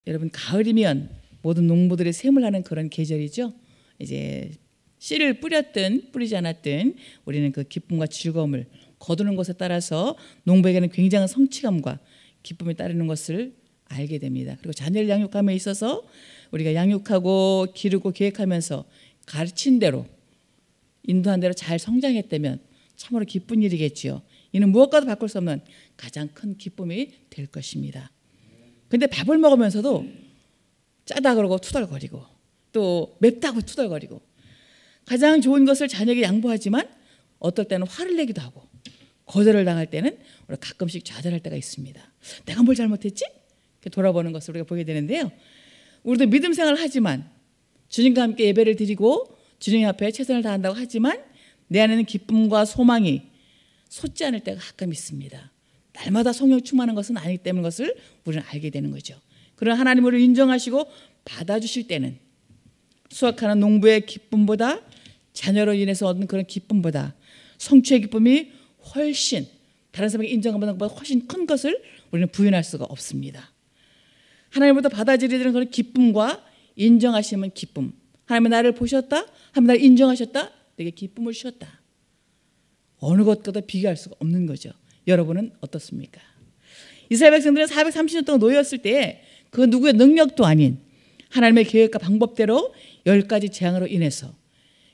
여러분, 가을이면 모든 농부들이 셈을 하는 그런 계절이죠. 이제 씨를 뿌렸든 뿌리지 않았든 우리는 그 기쁨과 즐거움을 거두는 것에 따라서 농부에게는 굉장한 성취감과 기쁨이 따르는 것을 알게 됩니다. 그리고 자녀를 양육함에 있어서 우리가 양육하고 기르고 계획하면서 가르친 대로 인도한 대로 잘 성장했다면 참으로 기쁜 일이겠지요. 이는 무엇과도 바꿀 수 없는 가장 큰 기쁨이 될 것입니다. 근데 밥을 먹으면서도 짜다 그러고 투덜거리고 또 맵다고 투덜거리고 가장 좋은 것을 자녀에게 양보하지만 어떨 때는 화를 내기도 하고 거절을 당할 때는 우리가 가끔씩 좌절할 때가 있습니다. 내가 뭘 잘못했지? 이렇게 돌아보는 것을 우리가 보게 되는데요. 우리도 믿음 생활을 하지만 주님과 함께 예배를 드리고 주님 앞에 최선을 다한다고 하지만 내 안에는 기쁨과 소망이 솟지 않을 때가 가끔 있습니다. 날마다 성령 충만한 것은 아니기 때문인 것을 우리는 알게 되는 거죠. 그러나 하나님 우리를 인정하시고 받아주실 때는 수확하는 농부의 기쁨보다 자녀로 인해서 얻는 그런 기쁨보다 성취의 기쁨이 훨씬 다른 사람에게 인정받는 것보다 훨씬 큰 것을 우리는 부인할 수가 없습니다. 하나님부터 받아들이는 그런 기쁨과 인정하시는 기쁨. 하나님은 나를 보셨다. 하나님 나를 인정하셨다. 내게 기쁨을 주셨다. 어느 것과도 비교할 수가 없는 거죠. 여러분은 어떻습니까? 이스라엘 백성들은 430년 동안 노예였을 때 그 누구의 능력도 아닌 하나님의 계획과 방법대로 10가지 재앙으로 인해서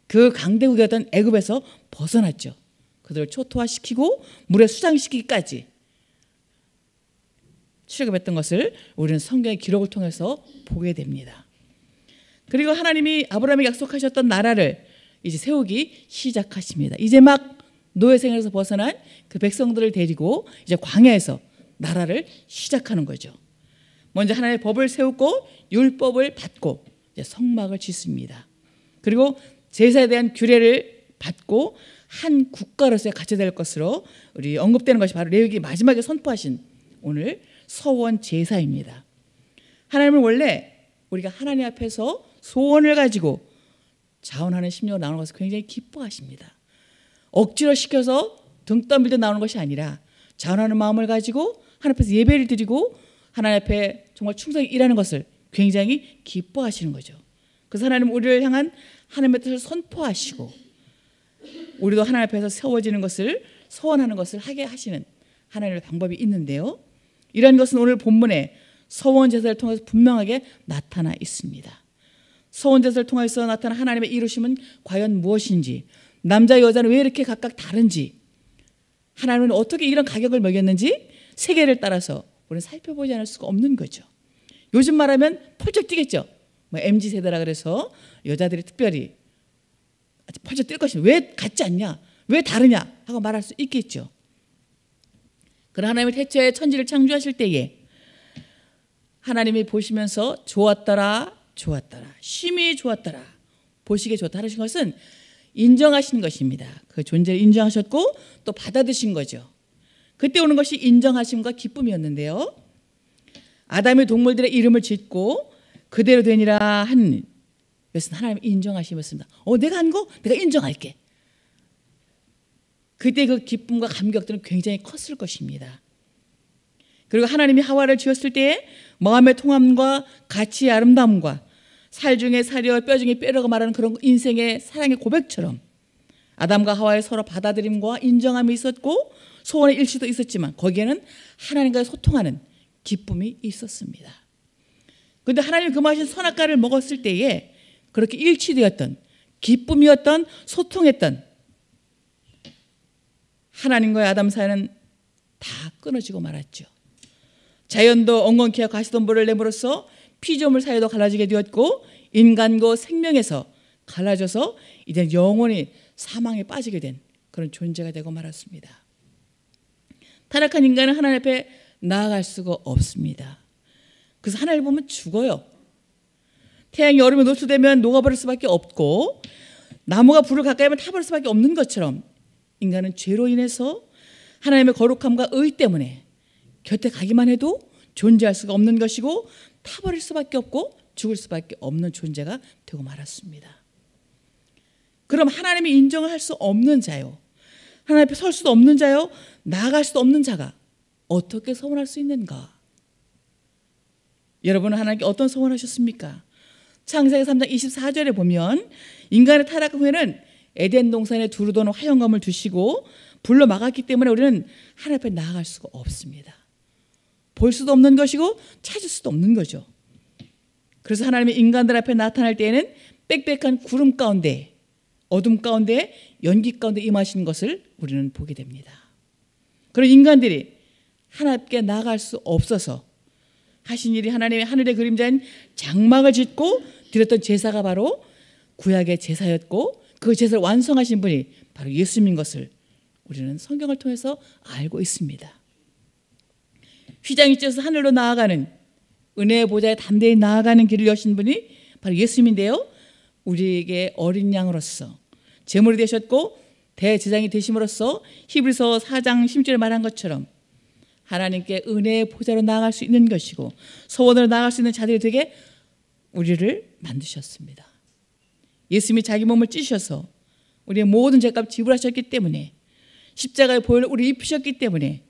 그 강대국이었던 애굽에서 벗어났죠. 그들을 초토화시키고 물에 수장시키기까지 출애굽했던 것을 우리는 성경의 기록을 통해서 보게 됩니다. 그리고 하나님이 아브라함에게 약속하셨던 나라를 이제 세우기 시작하십니다. 이제 막 노예 생활에서 벗어난 그 백성들을 데리고 이제 광야에서 나라를 시작하는 거죠. 먼저 하나님의 법을 세우고 율법을 받고 이제 성막을 짓습니다. 그리고 제사에 대한 규례를 받고 한 국가로서의 같이 될 것으로 우리 언급되는 것이 바로 레위기 마지막에 선포하신 오늘 서원 제사입니다. 하나님은 원래 우리가 하나님 앞에서 소원을 가지고 자원하는 심령으로 나오는 것을 굉장히 기뻐하십니다. 억지로 시켜서 등 떠밀듯 나오는 것이 아니라 자원하는 마음을 가지고 하나님 앞에서 예배를 드리고 하나님 앞에 정말 충성히 일하는 것을 굉장히 기뻐하시는 거죠. 그래서 하나님은 우리를 향한 하나님의 뜻을 선포하시고 우리도 하나님 앞에서 세워지는 것을 소원하는 것을 하게 하시는 하나님의 방법이 있는데요. 이런 것은 오늘 본문에 서원 제사를 통해서 분명하게 나타나 있습니다. 서원 제사를 통해서 나타난 하나님의 이루심은 과연 무엇인지, 남자 여자는 왜 이렇게 각각 다른지, 하나님은 어떻게 이런 가격을 매겼는지 세계를 따라서 우리는 살펴보지 않을 수가 없는 거죠. 요즘 말하면 펄쩍 뛰겠죠. 뭐 MZ세대라 그래서 여자들이 특별히 펄쩍 뛸 것이 왜 같지 않냐, 왜 다르냐 하고 말할 수 있겠죠. 그러나 하나님이 태초에 천지를 창조하실 때에 하나님이 보시면서 좋았더라, 좋았더라, 심히 좋았더라, 보시기에 좋다 하신 것은 인정하신 것입니다. 그 존재를 인정하셨고 또 받아드신 거죠. 그때 오는 것이 인정하심과 기쁨이었는데요. 아담이 동물들의 이름을 짓고 그대로 되니라 한 것은 하나님 인정하심이었습니다. 내가 한 거 내가 인정할게. 그때 그 기쁨과 감격들은 굉장히 컸을 것입니다. 그리고 하나님이 하와를 지었을 때에 마음의 통함과 가치의 아름다움과 살 중에 살이요 뼈 중에 뼈라고 말하는 그런 인생의 사랑의 고백처럼 아담과 하와의 서로 받아들임과 인정함이 있었고 소원의 일치도 있었지만 거기에는 하나님과 소통하는 기쁨이 있었습니다. 그런데 하나님이 금하신 선악과를 먹었을 때에 그렇게 일치되었던 기쁨이었던 소통했던 하나님과의 아담 사이는 다 끊어지고 말았죠. 자연도 엉겅퀴와 가시덤불을 내므로써 피조물 사이도 갈라지게 되었고 인간과 생명에서 갈라져서 이제 영원히 사망에 빠지게 된 그런 존재가 되고 말았습니다. 타락한 인간은 하나님 앞에 나아갈 수가 없습니다. 그래서 하나님을 보면 죽어요. 태양이 얼음에 노출되면 녹아버릴 수밖에 없고 나무가 불을 가까이 하면 타버릴 수밖에 없는 것처럼 인간은 죄로 인해서 하나님의 거룩함과 의 때문에 곁에 가기만 해도 존재할 수가 없는 것이고 타버릴 수밖에 없고 죽을 수밖에 없는 존재가 되고 말았습니다. 그럼 하나님이 인정을 할 수 없는 자요, 하나님 앞에 설 수도 없는 자요, 나아갈 수도 없는 자가 어떻게 서원할 수 있는가? 여러분은 하나님께 어떤 소원하셨습니까? 창세기 3장 24절에 보면 인간의 타락 후에는 에덴 동산에 두루도는 화영검을 두시고 불로 막았기 때문에 우리는 하나님 앞에 나아갈 수가 없습니다. 볼 수도 없는 것이고 찾을 수도 없는 거죠. 그래서 하나님이 인간들 앞에 나타날 때에는 빽빽한 구름 가운데, 어둠 가운데, 연기 가운데 임하시는 것을 우리는 보게 됩니다. 그런 인간들이 하나님께 나아갈 수 없어서 하신 일이 하나님의 하늘의 그림자인 장막을 짓고 드렸던 제사가 바로 구약의 제사였고 그 제사를 완성하신 분이 바로 예수님인 것을 우리는 성경을 통해서 알고 있습니다. 휘장이 찢어서 하늘로 나아가는 은혜의 보좌에 담대히 나아가는 길을 여신 분이 바로 예수님인데요. 우리에게 어린 양으로서 제물이 되셨고 대제사장이 되심으로써 히브리서 4장 10절에 말한 것처럼 하나님께 은혜의 보좌로 나아갈 수 있는 것이고 소원으로 나아갈 수 있는 자들이 되게 우리를 만드셨습니다. 예수님이 자기 몸을 찢으셔서 우리의 모든 죄값 지불하셨기 때문에 십자가의 보혈을 우리 입히셨기 때문에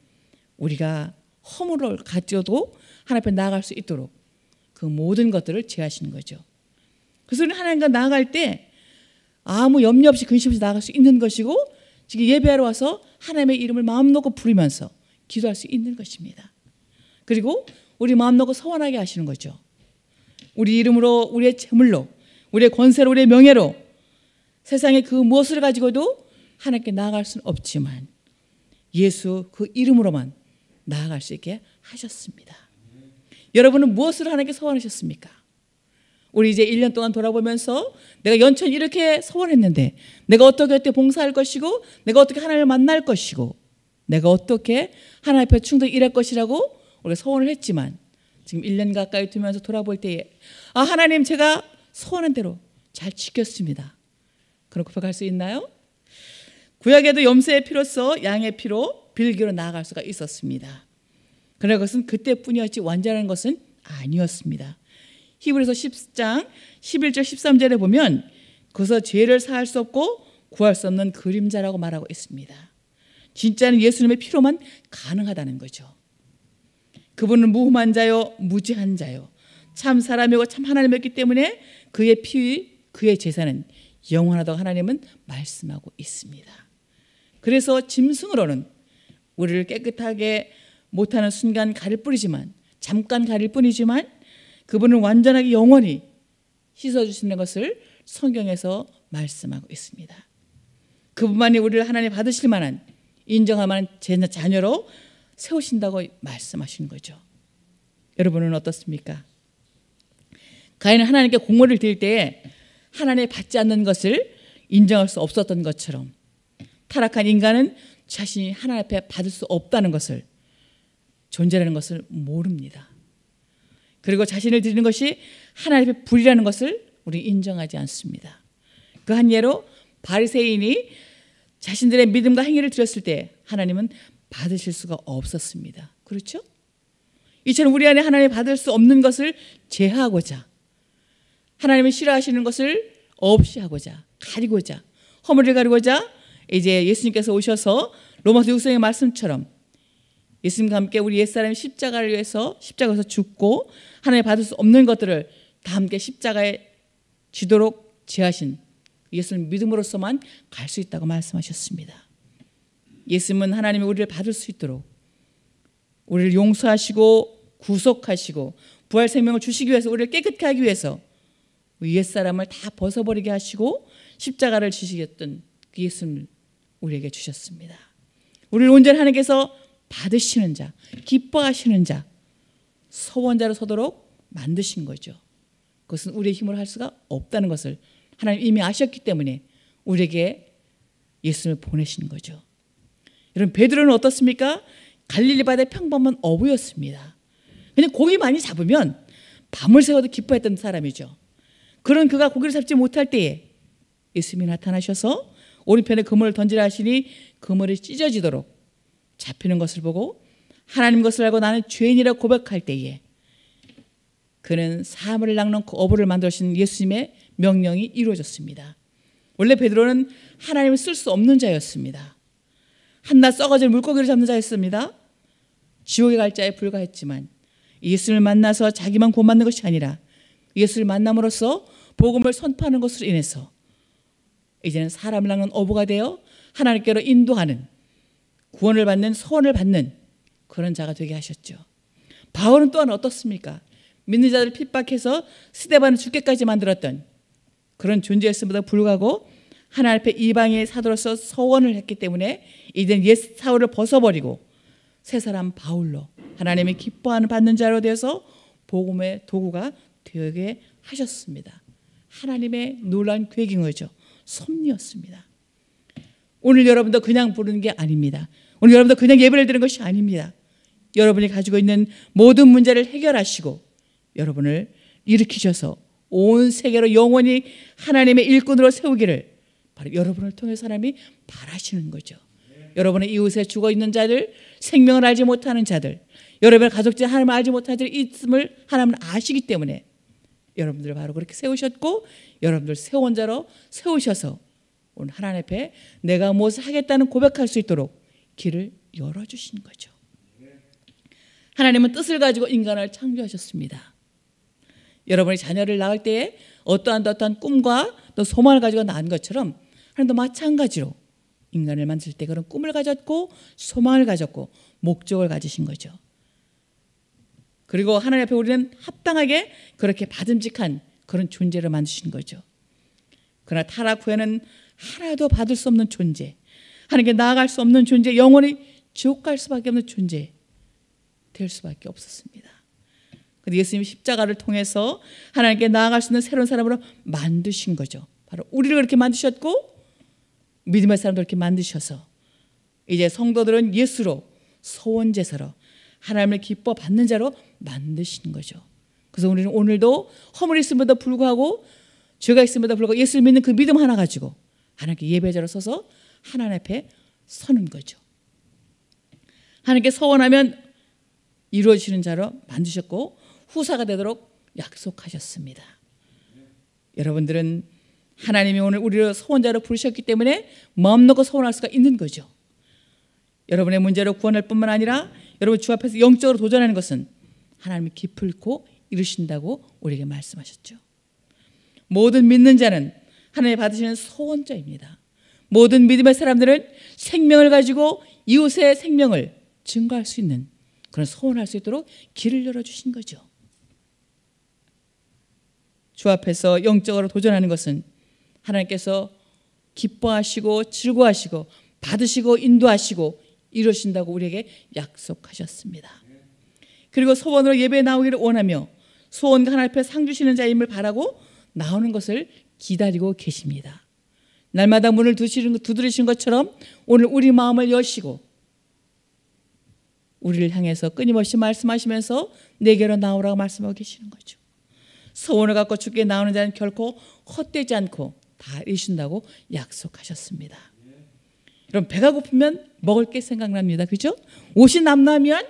우리가 허물을 가져도 하나님 앞에 나아갈 수 있도록 그 모든 것들을 제하시는 거죠. 그래서 우리는 하나님과 나아갈 때 아무 염려 없이 근심 없이 나아갈 수 있는 것이고 지금 예배하러 와서 하나님의 이름을 마음 놓고 부르면서 기도할 수 있는 것입니다. 그리고 우리 마음 놓고 서원하게 하시는 거죠. 우리 이름으로, 우리의 재물로, 우리의 권세로, 우리의 명예로 세상에 그 무엇을 가지고도 하나님께 나아갈 수는 없지만 예수 그 이름으로만 나아갈 수 있게 하셨습니다. 여러분은 무엇을 하나님께 서원하셨습니까? 우리 이제 1년 동안 돌아보면서 내가 연천 이렇게 서원했는데 내가 어떻게 봉사할 것이고 내가 어떻게 하나님을 만날 것이고 내가 어떻게 하나님 앞에 충성히 일할 것이라고 우리가 서원을 했지만 지금 1년 가까이 두면서 돌아볼 때에 하나님 제가 서원한 대로 잘 지켰습니다. 그런 고백할 수 있나요? 구약에도 염소의 피로써 양의 피로 빌기로 나아갈 수가 있었습니다. 그러나 그것은 그때뿐이었지 완전한 것은 아니었습니다. 히브리서 10장 11절 13절에 보면 그래서 죄를 사할 수 없고 구할 수 없는 그림자라고 말하고 있습니다. 진짜는 예수님의 피로만 가능하다는 거죠. 그분은 무흠한 자요 무죄한 자요 참 사람이고 참 하나님이었기 때문에 그의 피, 그의 제사는 영원하다고 하나님은 말씀하고 있습니다. 그래서 짐승으로는 우리를 깨끗하게 못하는 순간 가릴 뿐이지만 잠깐 가릴 뿐이지만 그분은 완전하게 영원히 씻어주시는 것을 성경에서 말씀하고 있습니다. 그분만이 우리를 하나님 받으실 만한 인정할 만한 자녀로 세우신다고 말씀하시는 거죠. 여러분은 어떻습니까? 가인은 하나님께 공물을 드릴 때에 하나님이 받지 않는 것을 인정할 수 없었던 것처럼 타락한 인간은 자신이 하나님 앞에 받을 수 없다는 것을 존재라는 것을 모릅니다. 그리고 자신을 드리는 것이 하나님 앞에 불이라는 것을 우리 인정하지 않습니다. 그 한 예로 바리새인이 자신들의 믿음과 행위를 드렸을 때 하나님은 받으실 수가 없었습니다. 그렇죠? 이처럼 우리 안에 하나님이 받을 수 없는 것을 제하고자 하나님이 싫어하시는 것을 없이 하고자 가리고자 허물을 가리고자 이제 예수님께서 오셔서 로마서 6장의 말씀처럼 예수님과 함께 우리 옛사람이 십자가를 위해서 십자가에서 죽고 하나님 받을 수 없는 것들을 다 함께 십자가에 지도록 제하신 예수님 믿음으로서만 갈 수 있다고 말씀하셨습니다. 예수님은 하나님이 우리를 받을 수 있도록 우리를 용서하시고 구속하시고 부활 생명을 주시기 위해서 우리를 깨끗게 하기 위해서 옛사람을 다 벗어버리게 하시고 십자가를 지시겠던 그 예수님을 우리에게 주셨습니다. 우리를 온전히 하나님께서 받으시는 자, 기뻐하시는 자, 서원자로 서도록 만드신 거죠. 그것은 우리의 힘으로 할 수가 없다는 것을 하나님 이미 아셨기 때문에 우리에게 예수님을 보내신 거죠. 여러분 베드로는 어떻습니까? 갈릴리 바다의 평범한 어부였습니다. 그냥 고기 많이 잡으면 밤을 새워도 기뻐했던 사람이죠. 그런 그가 고기를 잡지 못할 때에 예수님이 나타나셔서 오른편에 그물을 던지라 하시니 그물이 찢어지도록 잡히는 것을 보고 하나님 것을 알고 나는 죄인이라고 고백할 때에 그는 사물을 낚는 어부를 만들어주신 예수님의 명령이 이루어졌습니다. 원래 베드로는 하나님을 쓸 수 없는 자였습니다. 한낱 썩어질 물고기를 잡는 자였습니다. 지옥에 갈 자에 불과했지만 예수를 만나서 자기만 구원받는 것이 아니라 예수를 만남으로써 복음을 선포하는 것으로 인해서 이제는 사람을 낳는 어부가 되어 하나님께로 인도하는, 구원을 받는, 소원을 받는 그런 자가 되게 하셨죠. 바울은 또한 어떻습니까? 믿는 자들을 핍박해서 스데반을 죽게까지 만들었던 그런 존재였음에도 불구하고 하나님 앞에 이방의 사도로서 서원을 했기 때문에 이젠 옛 사울을 벗어버리고 새 사람 바울로 하나님이 기뻐하는 받는 자로 되어서 복음의 도구가 되게 하셨습니다. 하나님의 놀라운 계획인 거죠. 섭리였습니다. 오늘 여러분도 그냥 부르는 게 아닙니다. 오늘 여러분도 그냥 예배를 드리는 것이 아닙니다. 여러분이 가지고 있는 모든 문제를 해결하시고 여러분을 일으키셔서 온 세계로 영원히 하나님의 일꾼으로 세우기를 바로 여러분을 통해서 하나님이 바라시는 거죠. 여러분의 이웃에 죽어있는 자들, 생명을 알지 못하는 자들, 여러분의 가족들 하나님을 알지 못하는 자들이 있음을 하나님은 아시기 때문에 여러분들을 바로 그렇게 세우셨고 여러분들 세원자로 세우셔서 오늘 하나님 앞에 내가 무엇을 하겠다는 고백할 수 있도록 길을 열어주신 거죠. 하나님은 뜻을 가지고 인간을 창조하셨습니다. 여러분이 자녀를 낳을 때에 어떠한 꿈과 또 소망을 가지고 낳은 것처럼 하나님도 마찬가지로 인간을 만들 때 그런 꿈을 가졌고 소망을 가졌고 목적을 가지신 거죠. 그리고 하나님 앞에 우리는 합당하게 그렇게 받음직한 그런 존재를 만드신 거죠. 그러나 타락 후에는 하나도 받을 수 없는 존재, 하나님께 나아갈 수 없는 존재, 영원히 지옥 갈 수밖에 없는 존재 될 수밖에 없었습니다. 그런데 예수님이 십자가를 통해서 하나님께 나아갈 수 있는 새로운 사람으로 만드신 거죠. 바로 우리를 그렇게 만드셨고 믿음의 사람도 그렇게 만드셔서 이제 성도들은 예수로 소원제사로 하나님을 기뻐 받는 자로 만드신 거죠. 그래서 우리는 오늘도 허물이 있음에도 불구하고 죄가 있음에도 불구하고 예수를 믿는 그 믿음 하나 가지고 하나님께 예배자로 서서 하나님 앞에 서는 거죠. 하나님께 서원하면 이루어지는 자로 만드셨고 후사가 되도록 약속하셨습니다. 여러분들은 하나님이 오늘 우리를 소원자로 부르셨기 때문에 마음 놓고 소원할 수가 있는 거죠. 여러분의 문제로 구원할 뿐만 아니라 여러분 주 앞에서 영적으로 도전하는 것은 하나님이 기필코 이루신다고 우리에게 말씀하셨죠. 모든 믿는 자는 하나님이 받으시는 소원자입니다. 모든 믿음의 사람들은 생명을 가지고 이웃의 생명을 증거할 수 있는 그런 소원할 수 있도록 길을 열어주신 거죠. 주 앞에서 영적으로 도전하는 것은 하나님께서 기뻐하시고 즐거워하시고 받으시고 인도하시고 이루신다고 우리에게 약속하셨습니다. 그리고 소원으로 예배에 나오기를 원하며 소원과 하나님 앞에 상 주시는 자임을 바라고 나오는 것을 기다리고 계십니다. 날마다 문을 두드리신 것처럼 오늘 우리 마음을 여시고 우리를 향해서 끊임없이 말씀하시면서 내게로 나오라고 말씀하고 계시는 거죠. 소원을 갖고 주께 나오는 자는 결코 헛되지 않고 다 이루신다고 약속하셨습니다. 여러분 배가 고프면 먹을 게 생각납니다. 그죠? 옷이 남나면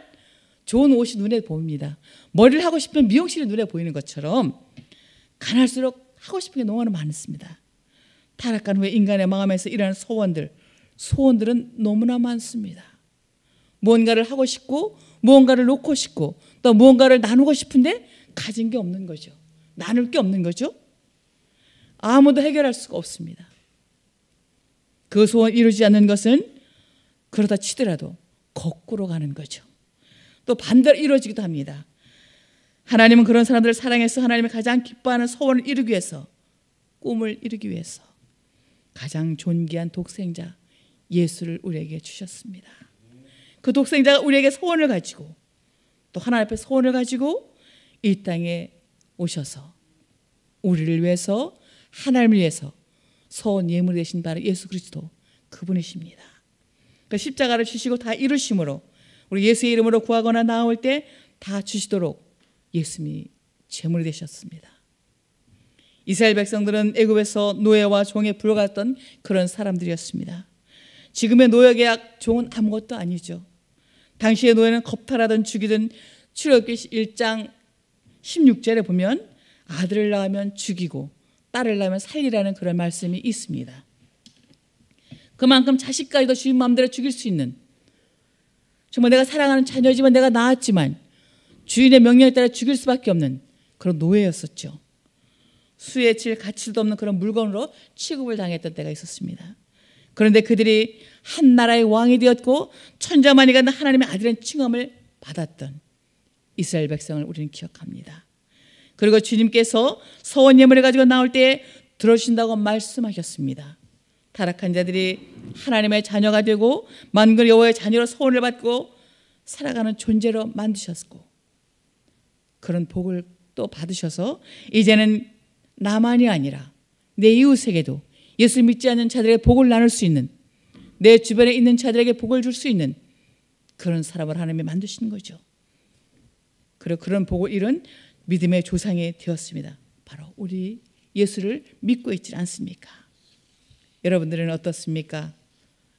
좋은 옷이 눈에 보입니다. 머리를 하고 싶으면 미용실이 눈에 보이는 것처럼 가난할수록 하고 싶은 게 너무나 많습니다. 타락한 후에 인간의 마음에서 일어나는 소원들은 너무나 많습니다. 무언가를 하고 싶고 무언가를 놓고 싶고 또 무언가를 나누고 싶은데 가진 게 없는 거죠. 나눌 게 없는 거죠. 아무도 해결할 수가 없습니다. 그 소원 이루지 않는 것은 그러다 치더라도 거꾸로 가는 거죠. 또 반대로 이루어지기도 합니다. 하나님은 그런 사람들을 사랑해서 하나님이 가장 기뻐하는 소원을 이루기 위해서 꿈을 이루기 위해서 가장 존귀한 독생자 예수를 우리에게 주셨습니다. 그 독생자가 우리에게 소원을 가지고 또 하나님 앞에 소원을 가지고 이 땅에 오셔서 우리를 위해서 하나님을 위해서 소원 예물이 되신 바로 예수 그리스도 그분이십니다. 그 십자가를 주시고 다 이루심으로 우리 예수의 이름으로 구하거나 나올 때 다 주시도록 예수님이 제물이 되셨습니다. 이스라엘 백성들은 애굽에서 노예와 종에 불과했던 그런 사람들이었습니다. 지금의 노예계약 종은 아무것도 아니죠. 당시의 노예는 겁탈하든 죽이든 출애굽기 1장 16절에 보면 아들을 낳으면 죽이고 딸을 낳으면 살리라는 그런 말씀이 있습니다. 그만큼 자식까지도 주인 마음대로 죽일 수 있는 정말 내가 사랑하는 자녀지만 내가 낳았지만 주인의 명령에 따라 죽일 수밖에 없는 그런 노예였었죠. 수에 칠 가치도 없는 그런 물건으로 취급을 당했던 때가 있었습니다. 그런데 그들이 한 나라의 왕이 되었고 천자만이가 하나님의 아들인 칭함을 받았던 이스라엘 백성을 우리는 기억합니다. 그리고 주님께서 서원 예물을 가지고 나올 때 들어주신다고 말씀하셨습니다. 타락한 자들이 하나님의 자녀가 되고 만군 여호와의 자녀로 서원을 받고 살아가는 존재로 만드셨고, 그런 복을 또 받으셔서 이제는 나만이 아니라 내 이웃에게도 예수 믿지 않는 자들에게 복을 나눌 수 있는, 내 주변에 있는 자들에게 복을 줄 수 있는 그런 사람을 하나님이 만드신 거죠. 그리고 그런 복을 잃은 믿음의 조상이 되었습니다. 바로 우리 예수를 믿고 있지 않습니까? 여러분들은 어떻습니까?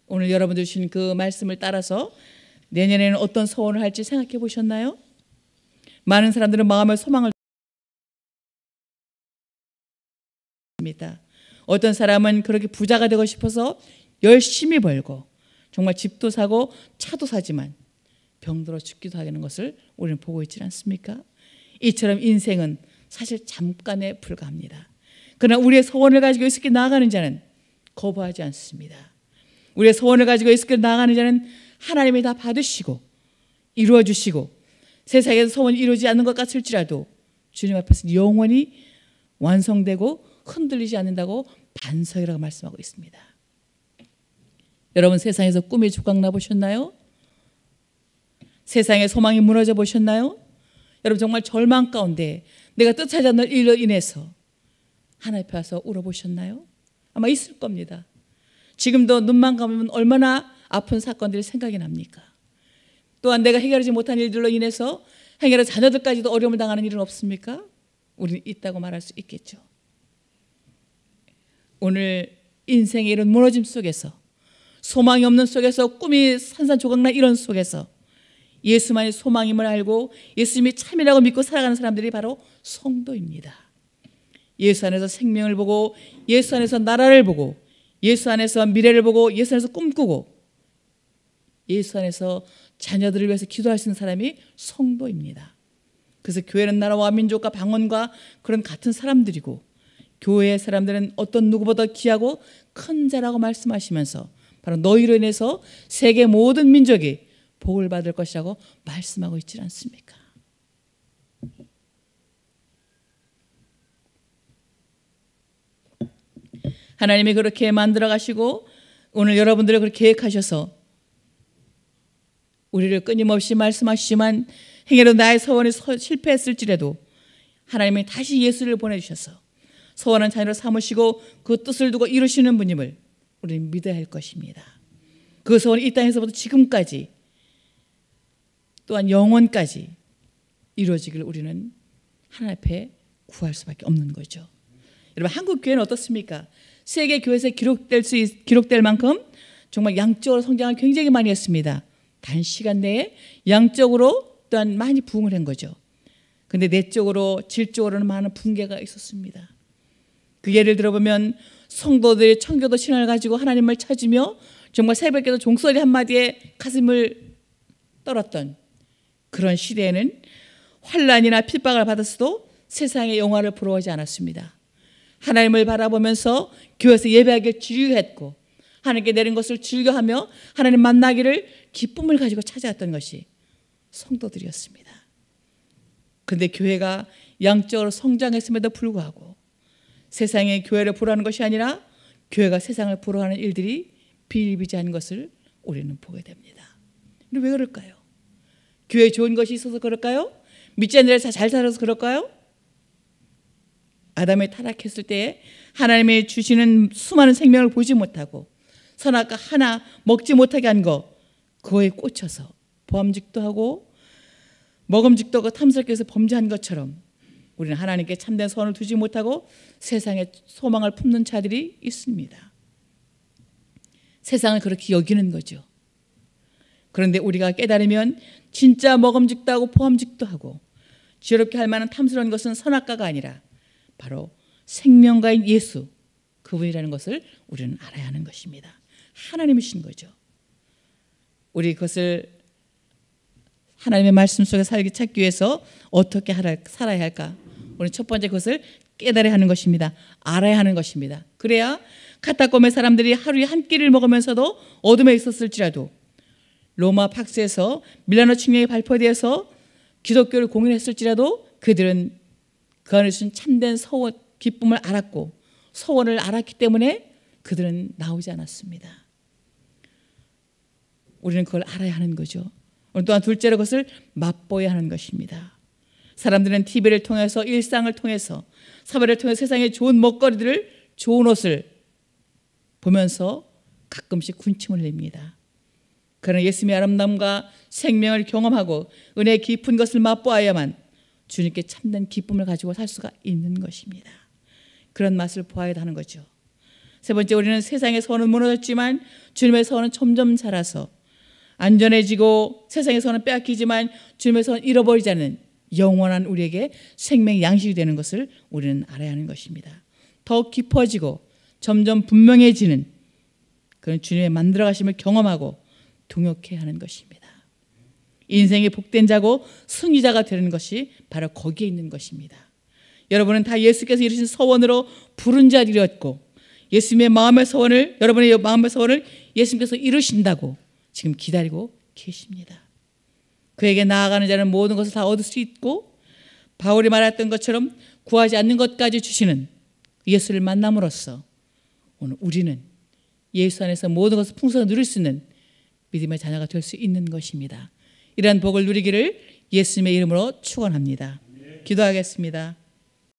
오늘 여러분들 주신 그 말씀을 따라서 내년에는 어떤 소원을 할지 생각해 보셨나요? 많은 사람들은 마음의 소망을 합니다. 어떤 사람은 그렇게 부자가 되고 싶어서 열심히 벌고 정말 집도 사고 차도 사지만 병들어 죽기도 하는 것을 우리는 보고 있지 않습니까? 이처럼 인생은 사실 잠깐에 불과합니다. 그러나 우리의 소원을 가지고 예수께 나아가는 자는 거부하지 않습니다. 우리의 소원을 가지고 예수께 나아가는 자는 하나님이 다 받으시고 이루어 주시고, 세상에서 소원이 이루어지지 않는 것 같을지라도 주님 앞에서 영원히 완성되고 흔들리지 않는다고 반석이라고 말씀하고 있습니다. 여러분, 세상에서 꿈이 조각나 보셨나요? 세상의 소망이 무너져 보셨나요? 여러분, 정말 절망 가운데 내가 뜻하지 않는 일로 인해서 하나님 앞에 와서 울어보셨나요? 아마 있을 겁니다. 지금도 눈만 감으면 얼마나 아픈 사건들이 생각이 납니까? 또한 내가 해결하지 못한 일들로 인해서 행여나 자녀들까지도 어려움을 당하는 일은 없습니까? 우리는 있다고 말할 수 있겠죠. 오늘 인생의 이런 무너짐 속에서, 소망이 없는 속에서, 꿈이 산산조각난 이런 속에서 예수만이 소망임을 알고 예수님이 참이라고 믿고 살아가는 사람들이 바로 성도입니다. 예수 안에서 생명을 보고, 예수 안에서 나라를 보고, 예수 안에서 미래를 보고, 예수 안에서 꿈꾸고, 예수 안에서 자녀들을 위해서 기도할 수 있는 사람이 성도입니다. 그래서 교회는 나라와 민족과 방언과 그런 같은 사람들이고, 교회의 사람들은 어떤 누구보다 귀하고 큰 자라고 말씀하시면서 바로 너희로 인해서 세계 모든 민족이 복을 받을 것이라고 말씀하고 있지 않습니까? 하나님이 그렇게 만들어 가시고 오늘 여러분들을 그렇게 계획하셔서 우리를 끊임없이 말씀하시지만 행여로 나의 소원이 실패했을지라도 하나님이 다시 예수를 보내주셔서 소원한 자녀를 삼으시고 그 뜻을 두고 이루시는 분임을 우리는 믿어야 할 것입니다. 그 소원이 이 땅에서부터 지금까지 또한 영원까지 이루어지길 우리는 하나님 앞에 구할 수밖에 없는 거죠. 여러분, 한국 교회는 어떻습니까? 세계 교회에서 기록될 만큼 정말 양적으로 성장을 굉장히 많이 했습니다. 단시간 내에 양적으로 또한 많이 부흥을 한 거죠. 그런데 내적으로 질적으로는 많은 붕괴가 있었습니다. 그 예를 들어보면 성도들이 청교도 신앙을 가지고 하나님을 찾으며 정말 새벽에도 종소리 한마디에 가슴을 떨었던 그런 시대에는 환난이나 핍박을 받았어도 세상의 영화를 부러워하지 않았습니다. 하나님을 바라보면서 교회에서 예배하기를 즐겨했고 하나님께 내린 것을 즐겨하며 하나님 만나기를 기쁨을 가지고 찾아왔던 것이 성도들이었습니다. 그런데 교회가 양적으로 성장했음에도 불구하고 세상의 교회를 부러워하는 것이 아니라 교회가 세상을 부러워하는 일들이 비일비재한 것을 우리는 보게 됩니다. 근데 왜 그럴까요? 교회에 좋은 것이 있어서 그럴까요? 믿지 않는 자들이 잘 살아서 그럴까요? 아담이 타락했을 때 하나님이 주시는 수많은 생명을 보지 못하고 선악과 하나 먹지 못하게 한 거, 그거에 꽂혀서 보암직도 하고 먹음직도 하고 탐스럽게 해서 범죄한 것처럼 우리는 하나님께 참된 소원을 두지 못하고 세상에 소망을 품는 자들이 있습니다. 세상을 그렇게 여기는 거죠. 그런데 우리가 깨달으면 진짜 먹음직도 하고 보암직도 하고 지혜롭게 할 만한 탐스러운 것은 선악과가 아니라 바로 생명가인 예수, 그분이라는 것을 우리는 알아야 하는 것입니다. 하나님이신 거죠. 우리 그것을 하나님의 말씀 속에 찾기 위해서 어떻게 살아야 할까? 우리 첫 번째 그것을 깨달아야 하는 것입니다. 알아야 하는 것입니다. 그래야 카타콤의 사람들이 하루에 한 끼를 먹으면서도 어둠에 있었을지라도 로마 박스에서 밀라노 칙령이 발표되어서 기독교를 공인했을지라도 그들은 그 안에 있는 참된 서원, 기쁨을 알았고 서원을 알았기 때문에 그들은 나오지 않았습니다. 우리는 그걸 알아야 하는 거죠. 또한 둘째로 그것을 맛보아야 하는 것입니다. 사람들은 TV를 통해서 일상을 통해서 사회를 통해서 세상의 좋은 먹거리들을 좋은 옷을 보면서 가끔씩 군침을 냅니다. 그러나 예수님의 아름다움과 생명을 경험하고 은혜의 깊은 것을 맛보아야만 주님께 참된 기쁨을 가지고 살 수가 있는 것입니다. 그런 맛을 보아야 하는 거죠. 세 번째, 우리는 세상의 선은 무너졌지만 주님의 선은 점점 자라서 안전해지고 세상의 선은 빼앗기지만 주님의 선은 잃어버리지 않는 영원한 우리에게 생명 양식이 되는 것을 우리는 알아야 하는 것입니다. 더 깊어지고 점점 분명해지는 그런 주님의 만들어가심을 경험하고 동역해야 하는 것입니다. 인생의 복된 자고 승리자가 되는 것이 바로 거기에 있는 것입니다. 여러분은 다 예수께서 이루신 서원으로 부른 자들이었고 예수님의 마음의 서원을, 여러분의 마음의 서원을 예수님께서 이루신다고 지금 기다리고 계십니다. 그에게 나아가는 자는 모든 것을 다 얻을 수 있고 바울이 말했던 것처럼 구하지 않는 것까지 주시는 예수를 만남으로써 오늘 우리는 예수 안에서 모든 것을 풍성하게 누릴 수 있는 믿음의 자녀가 될 수 있는 것입니다. 이러한 복을 누리기를 예수님의 이름으로 축원합니다. 기도하겠습니다.